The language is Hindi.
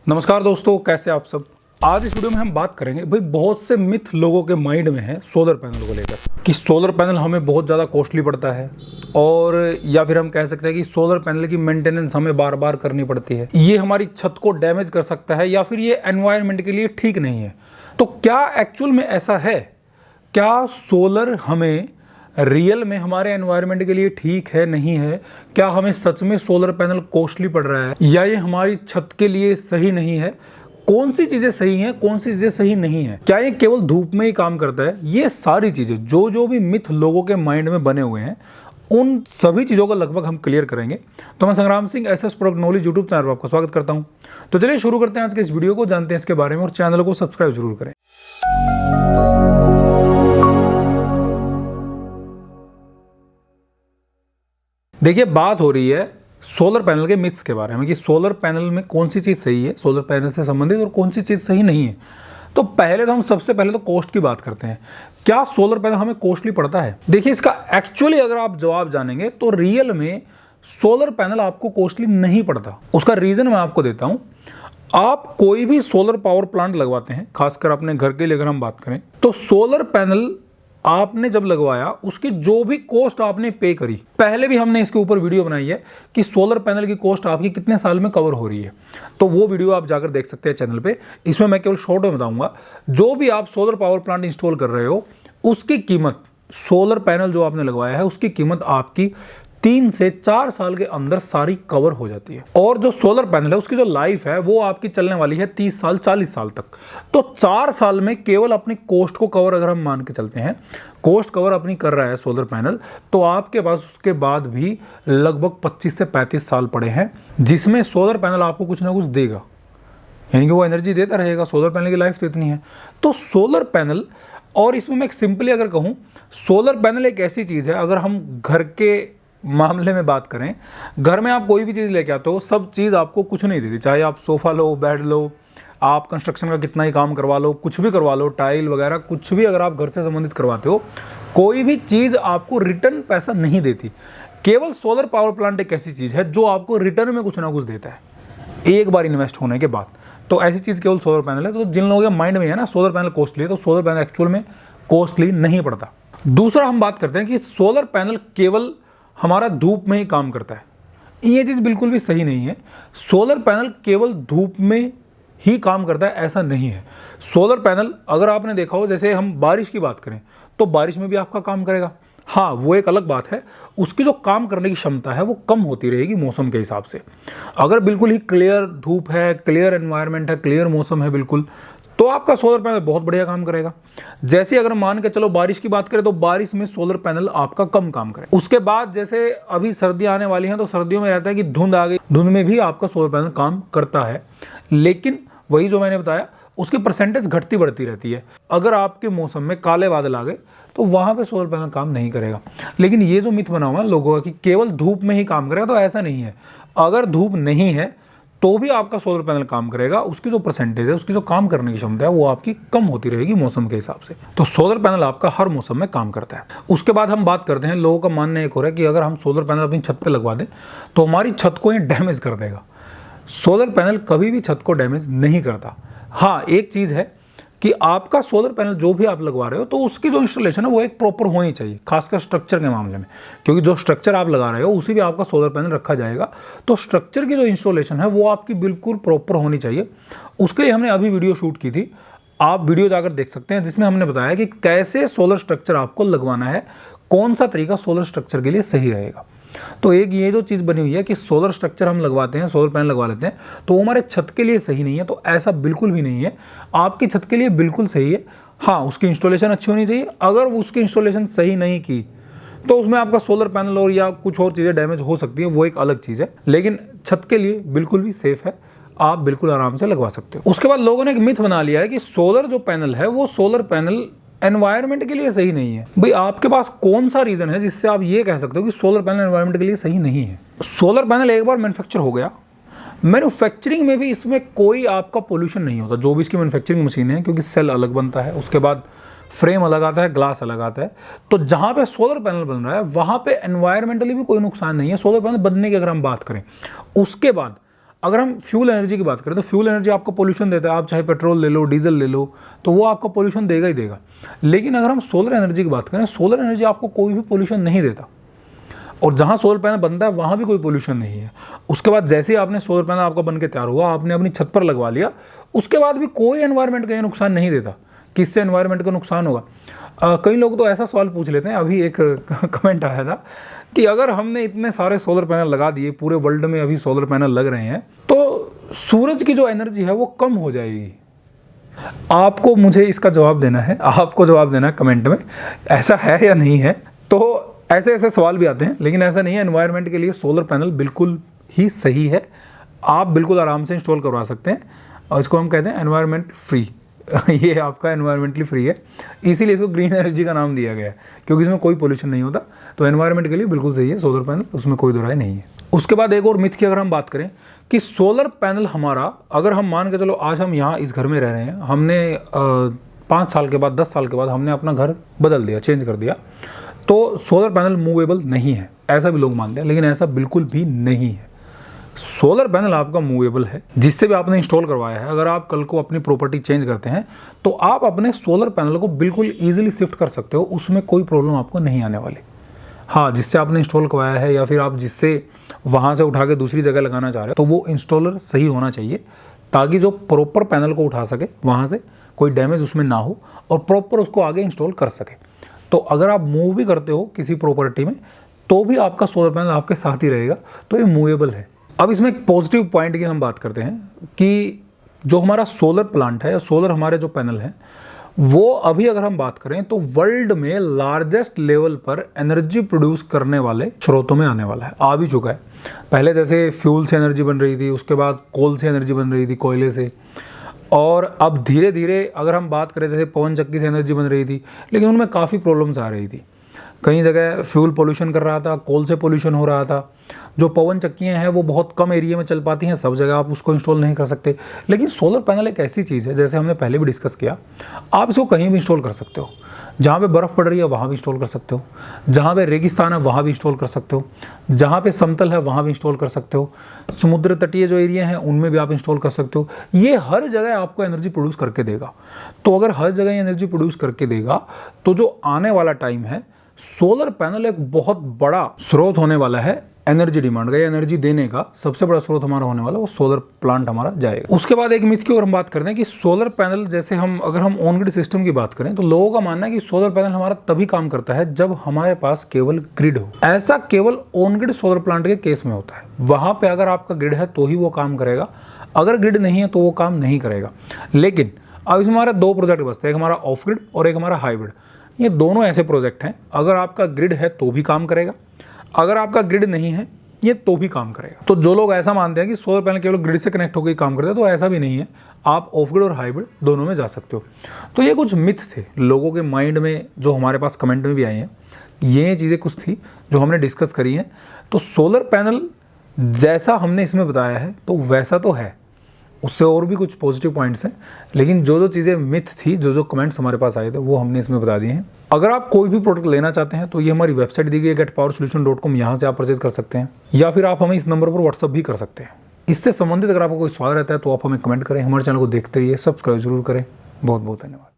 नमस्कार दोस्तों, कैसे आप सब। आज इस वीडियो में हम बात करेंगे भाई बहुत से मिथ लोगों के माइंड में है सोलर पैनल को लेकर कि सोलर पैनल हमें बहुत ज़्यादा कॉस्टली पड़ता है और या फिर हम कह सकते हैं कि सोलर पैनल की मेंटेनेंस हमें बार बार करनी पड़ती है, ये हमारी छत को डैमेज कर सकता है या फिर ये एनवायरनमेंट के लिए ठीक नहीं है। तो क्या एक्चुअल में ऐसा है? क्या सोलर हमें रियल में हमारे एनवायरनमेंट के लिए ठीक है, नहीं है? क्या हमें सच में सोलर पैनल कॉस्टली पड़ रहा है या ये हमारी छत के लिए सही नहीं है? कौन सी चीजें सही हैं, कौन सी चीजें सही नहीं है? क्या ये केवल धूप में ही काम करता है? ये सारी चीजें जो भी मिथ लोगों के माइंड में बने हुए हैं, उन सभी चीजों को लगभग हम क्लियर करेंगे। तो मैं संग्राम Singh SS product knowledge YouTube channel पर आपका स्वागत करता हूं। तो चलिए शुरू करते हैं आज के इस वीडियो को, जानते हैं इसके बारे में और चैनल को सब्सक्राइब जरूर करें। देखिए, बात हो रही है सोलर पैनल के मिथ्स के बारे में कि सोलर पैनल में कौन सी चीज़ सही है सोलर पैनल से संबंधित और कौन सी चीज़ सही नहीं है। तो पहले तो हम सबसे पहले तो कॉस्ट की बात करते हैं। क्या सोलर पैनल हमें कॉस्टली पड़ता है? देखिए, इसका एक्चुअली अगर आप जवाब जानेंगे तो रियल में सोलर पैनल आपको कॉस्टली नहीं पड़ता। उसका रीज़न मैं आपको देता हूँ। आप कोई भी सोलर पावर प्लांट लगवाते हैं, खासकर अपने घर के लिए अगर हम बात करें, तो सोलर पैनल आपने जब लगवाया उसकी जो भी कॉस्ट आपने पे करी, पहले भी हमने इसके ऊपर वीडियो बनाई है कि सोलर पैनल की कॉस्ट आपकी कितने साल में कवर हो रही है, तो वो वीडियो आप जाकर देख सकते हैं चैनल पे। इसमें मैं केवल शॉर्ट में बताऊंगा। जो भी आप सोलर पावर प्लांट इंस्टॉल कर रहे हो उसकी कीमत, सोलर पैनल जो आपने लगवाया है उसकी कीमत आपकी 3 से 4 साल के अंदर सारी कवर हो जाती है। और जो सोलर पैनल है उसकी जो लाइफ है वो आपकी चलने वाली है 30 साल 40 साल तक। तो 4 साल में केवल अपनी कॉस्ट को कवर अगर हम मान के चलते हैं, कॉस्ट कवर अपनी कर रहा है सोलर पैनल, तो आपके पास उसके बाद भी लगभग 25 से 35 साल पड़े हैं जिसमें सोलर पैनल आपको कुछ ना कुछ देगा, यानी कि वो एनर्जी देता रहेगा। सोलर पैनल की लाइफ तो इतनी है। तो सोलर पैनल, और इसमें मैं सिंपली अगर कहूँ, सोलर पैनल एक ऐसी चीज़ है, अगर हम घर के मामले में बात करें, घर में आप कोई भी चीज़ लेके आते हो, सब चीज़ आपको कुछ नहीं देती। चाहे आप सोफ़ा लो, बेड लो, आप कंस्ट्रक्शन का कितना ही काम करवा लो, कुछ भी करवा लो, टाइल वगैरह कुछ भी अगर आप घर से संबंधित करवाते हो, कोई भी चीज़ आपको रिटर्न पैसा नहीं देती। केवल सोलर पावर प्लांट एक ऐसी चीज़ है जो आपको रिटर्न में कुछ ना कुछ देता है एक बार इन्वेस्ट होने के बाद। तो ऐसी चीज़ केवल सोलर पैनल है। तो जिन लोगों के माइंड में है ना सोलर पैनल कॉस्टली है, तो सोलर पैनल एक्चुअल में कॉस्टली नहीं पड़ता। दूसरा हम बात करते हैं कि सोलर पैनल केवल हमारा धूप में ही काम करता है। ये चीज़ बिल्कुल भी सही नहीं है। सोलर पैनल केवल धूप में ही काम करता है ऐसा नहीं है। सोलर पैनल अगर आपने देखा हो, जैसे हम बारिश की बात करें तो बारिश में भी आपका काम करेगा। हाँ, वो एक अलग बात है, उसकी जो काम करने की क्षमता है वो कम होती रहेगी मौसम के हिसाब से। अगर बिल्कुल ही क्लियर धूप है, क्लियर एनवायरनमेंट है, क्लियर मौसम है बिल्कुल, तो आपका सोलर पैनल बहुत बढ़िया काम करेगा। जैसे अगर मान के चलो बारिश की बात करें तो बारिश में सोलर पैनल आपका कम काम करे। उसके बाद जैसे अभी सर्दियां आने वाली हैं तो सर्दियों में रहता है कि धुंध आ गई, धुंध में भी आपका सोलर पैनल काम करता है, लेकिन वही जो मैंने बताया उसकी परसेंटेज घटती बढ़ती रहती है। अगर आपके मौसम में काले बादल आ गए तो वहां पे सोलर पैनल काम नहीं करेगा। लेकिन ये जो मिथ बना हुआ है लोगों का कि केवल धूप में ही काम करेगा, तो ऐसा नहीं है। अगर धूप नहीं है तो भी आपका सोलर पैनल काम करेगा। उसकी जो परसेंटेज है, उसकी जो काम करने की क्षमता है वो आपकी कम होती रहेगी मौसम के हिसाब से। तो सोलर पैनल आपका हर मौसम में काम करता है। उसके बाद हम बात करते हैं, लोगों का मानना एक हो रहा है कि अगर हम सोलर पैनल अपनी छत पे लगवा दें तो हमारी छत को ये डैमेज कर देगा। सोलर पैनल कभी भी छत को डैमेज नहीं करता। हाँ, एक चीज़ है कि आपका सोलर पैनल जो भी आप लगवा रहे हो तो उसकी जो इंस्टॉलेशन है वो एक प्रॉपर होनी चाहिए, खासकर स्ट्रक्चर के मामले में, क्योंकि जो स्ट्रक्चर आप लगा रहे हो उसी भी आपका सोलर पैनल रखा जाएगा। तो स्ट्रक्चर की जो इंस्टॉलेशन है वो आपकी बिल्कुल प्रॉपर होनी चाहिए। उसके लिए हमने अभी वीडियो शूट की थी, आप वीडियो जाकर देख सकते हैं, जिसमें हमने बताया कि कैसे सोलर स्ट्रक्चर आपको लगवाना है, कौन सा तरीका सोलर स्ट्रक्चर के लिए सही रहेगा। तो एक ये जो चीज़ बनी हुई है कि सोलर स्ट्रक्चर हम लगवाते हैं, सोलर पैनल लगवा लेते हैं तो वो हमारे छत के लिए सही नहीं है, तो ऐसा बिल्कुल भी नहीं है। आपकी छत के लिए बिल्कुल सही है। हाँ, उसकी इंस्टॉलेशन अच्छी होनी चाहिए। अगर उसकी इंस्टॉलेशन सही नहीं की तो उसमें आपका सोलर पैनल और या कुछ और चीज़ें डैमेज हो सकती है, वो एक अलग चीज़ है। लेकिन छत के लिए बिल्कुल भी सेफ है, आप बिल्कुल आराम से लगवा सकते हो। उसके बाद लोगों ने एक मिथ बना लिया है कि सोलर जो पैनल है वो सोलर पैनल एनवायरनमेंट के लिए सही नहीं है। भाई, आपके पास कौन सा रीजन है जिससे आप ये कह सकते हो कि सोलर पैनल एनवायरनमेंट के लिए सही नहीं है? सोलर पैनल एक बार मैन्युफैक्चर हो गया, मैन्युफैक्चरिंग में भी इसमें कोई आपका पोल्यूशन नहीं होता, जो भी इसकी मैन्युफैक्चरिंग मशीन है, क्योंकि सेल अलग बनता है, उसके बाद फ्रेम अलग आता है, ग्लास अलग आता है। तो जहाँ पे सोलर पैनल बन रहा है वहाँ पे एनवायरमेंटली भी कोई नुकसान नहीं है। सोलर पैनल बनने की अगर हम बात करें, उसके बाद अगर हम फ्यूल एनर्जी की बात करें तो फ्यूल एनर्जी आपको पोल्यूशन देता है, आप चाहे पेट्रोल ले लो, डीजल ले लो, तो वो आपको पोल्यूशन देगा ही देगा। लेकिन अगर हम सोलर एनर्जी की बात करें, सोलर एनर्जी आपको कोई भी पोल्यूशन नहीं देता, और जहाँ सोलर पैनल बनता है वहाँ भी कोई पोल्यूशन नहीं है। उसके बाद जैसे ही आपने सोलर पैनल आपका बन के तैयार हुआ, आपने अपनी छत पर लगवा लिया, उसके बाद भी कोई एनवायरनमेंट का नुकसान नहीं देता। किससे एनवायरनमेंट का नुकसान होगा? कई लोग तो ऐसा सवाल पूछ लेते हैं, अभी एक कमेंट आया था कि अगर हमने इतने सारे सोलर पैनल लगा दिए, पूरे वर्ल्ड में अभी सोलर पैनल लग रहे हैं, तो सूरज की जो एनर्जी है वो कम हो जाएगी। आपको मुझे इसका जवाब देना है, आपको जवाब देना है कमेंट में, ऐसा है या नहीं है। तो ऐसे ऐसे सवाल भी आते हैं, लेकिन ऐसा नहीं है। एनवायरनमेंट के लिए सोलर पैनल बिल्कुल ही सही है, आप बिल्कुल आराम से इंस्टॉल करवा सकते हैं, और इसको हम कहते हैं एनवायरनमेंट फ्री। ये आपका एनवायरमेंटली फ्री है, इसीलिए इसको ग्रीन एनर्जी का नाम दिया गया है, क्योंकि इसमें कोई पोल्यूशन नहीं होता। तो एनवायरनमेंट के लिए बिल्कुल सही है सोलर पैनल, उसमें कोई दो राय नहीं है। उसके बाद एक और मिथ की अगर हम बात करें कि सोलर पैनल हमारा, अगर हम मान के चलो आज हम यहाँ इस घर में रह रहे हैं, हमने 5 साल के बाद 10 साल के बाद हमने अपना घर बदल दिया, चेंज कर दिया, तो सोलर पैनल मूवेबल नहीं है, ऐसा भी लोग मानते हैं। लेकिन ऐसा बिल्कुल भी नहीं है। सोलर पैनल आपका मूवेबल है, जिससे भी आपने इंस्टॉल करवाया है। अगर आप कल को अपनी प्रॉपर्टी चेंज करते हैं तो आप अपने सोलर पैनल को बिल्कुल ईजिली शिफ्ट कर सकते हो, उसमें कोई प्रॉब्लम आपको नहीं आने वाली। हाँ, जिससे आपने इंस्टॉल करवाया है या फिर आप जिससे वहाँ से उठा के दूसरी जगह लगाना चाह रहे हो, तो वो इंस्टॉलर सही होना चाहिए, ताकि जो प्रॉपर पैनल को उठा सके, वहाँ से कोई डैमेज उसमें ना हो और प्रॉपर उसको आगे इंस्टॉल कर सके। तो अगर आप मूव भी करते हो किसी प्रॉपर्टी में, तो भी आपका सोलर पैनल आपके साथ ही रहेगा, तो ये मूवेबल है। अब इसमें एक पॉजिटिव पॉइंट की हम बात करते हैं कि जो हमारा सोलर प्लांट है या सोलर हमारे जो पैनल हैं, वो अभी अगर हम बात करें तो वर्ल्ड में लार्जेस्ट लेवल पर एनर्जी प्रोड्यूस करने वाले स्रोतों में आने वाला है, आ भी चुका है। पहले जैसे फ्यूल से एनर्जी बन रही थी, उसके बाद कोल से एनर्जी बन रही थी, कोयले से, और अब धीरे धीरे अगर हम बात करें जैसे पवन चक्की से एनर्जी बन रही थी, लेकिन उनमें काफ़ी प्रॉब्लम्स आ रही थी। कई जगह फ्यूल पोल्यूशन कर रहा था, कोल से पोल्यूशन हो रहा था। जो पवन चक्कियाँ हैं वो बहुत कम एरिया में चल पाती हैं, सब जगह आप उसको इंस्टॉल नहीं कर सकते। लेकिन सोलर पैनल एक ऐसी चीज़ है, जैसे हमने पहले भी डिस्कस किया, आप इसको कहीं भी इंस्टॉल कर सकते हो। जहाँ पे बर्फ़ पड़ रही है वहाँ भी इंस्टॉल कर सकते हो, जहाँ पे रेगिस्तान है वहाँ भी इंस्टॉल कर सकते हो, जहाँ पे समतल है वहाँ भी इंस्टॉल कर सकते हो, समुद्र तटीय जो एरिया हैं उनमें भी आप इंस्टॉल कर सकते हो। ये हर जगह आपको एनर्जी प्रोड्यूस करके देगा। तो अगर हर जगह एनर्जी प्रोड्यूस करके देगा, तो जो आने वाला टाइम है, सोलर पैनल एक बहुत बड़ा स्रोत होने वाला है एनर्जी डिमांड का, या एनर्जी देने का सबसे बड़ा स्रोत हमारा होने वाला, वो सोलर प्लांट हमारा जाएगा। उसके बाद एक मिथ की और हम बात करते हैं कि सोलर पैनल, जैसे अगर हम ऑन ग्रिड सिस्टम की बात करें, तो लोगों का मानना है कि सोलर पैनल हमारा तभी काम करता है जब हमारे पास केवल ग्रिड हो। ऐसा केवल ऑन ग्रिड सोलर प्लांट के केस में होता है। वहां पर अगर आपका ग्रिड है तो ही वो काम करेगा, अगर ग्रिड नहीं है तो वो काम नहीं करेगा। लेकिन अब इसमें हमारे 2 प्रोजेक्ट बचते हैं, एक हमारा ऑफ ग्रिड और एक हमारा हाइब्रिड। ये दोनों ऐसे प्रोजेक्ट हैं, अगर आपका ग्रिड है तो भी काम करेगा, अगर आपका ग्रिड नहीं है ये तो भी काम करेगा। तो जो लोग ऐसा मानते हैं कि सोलर पैनल केवल ग्रिड से कनेक्ट होकर काम करते हैं, तो ऐसा भी नहीं है, आप ऑफ ग्रिड और हाइब्रिड दोनों में जा सकते हो। तो ये कुछ मिथ थे लोगों के माइंड में, जो हमारे पास कमेंट में भी आए हैं। ये चीज़ें कुछ थी जो हमने डिस्कस करी हैं। तो सोलर पैनल जैसा हमने इसमें बताया है तो वैसा तो है, उससे और भी कुछ पॉजिटिव पॉइंट्स हैं, लेकिन जो जो चीज़ें मिथ थी, जो जो कमेंट्स हमारे पास आए थे, वो हमने इसमें बता दिए हैं। अगर आप कोई भी प्रोडक्ट लेना चाहते हैं तो ये हमारी वेबसाइट दी गई है getpowersolution.com, यहाँ से आप परचेज कर सकते हैं, या फिर आप हमें इस नंबर पर व्हाट्सअप भी कर सकते हैं। इससे संबंधित अगर आपको कोई सवाल रहता है तो आप हमें कमेंट करें। हमारे चैनल को देखते रहिए, सब्सक्राइब जरूर करें। बहुत बहुत धन्यवाद।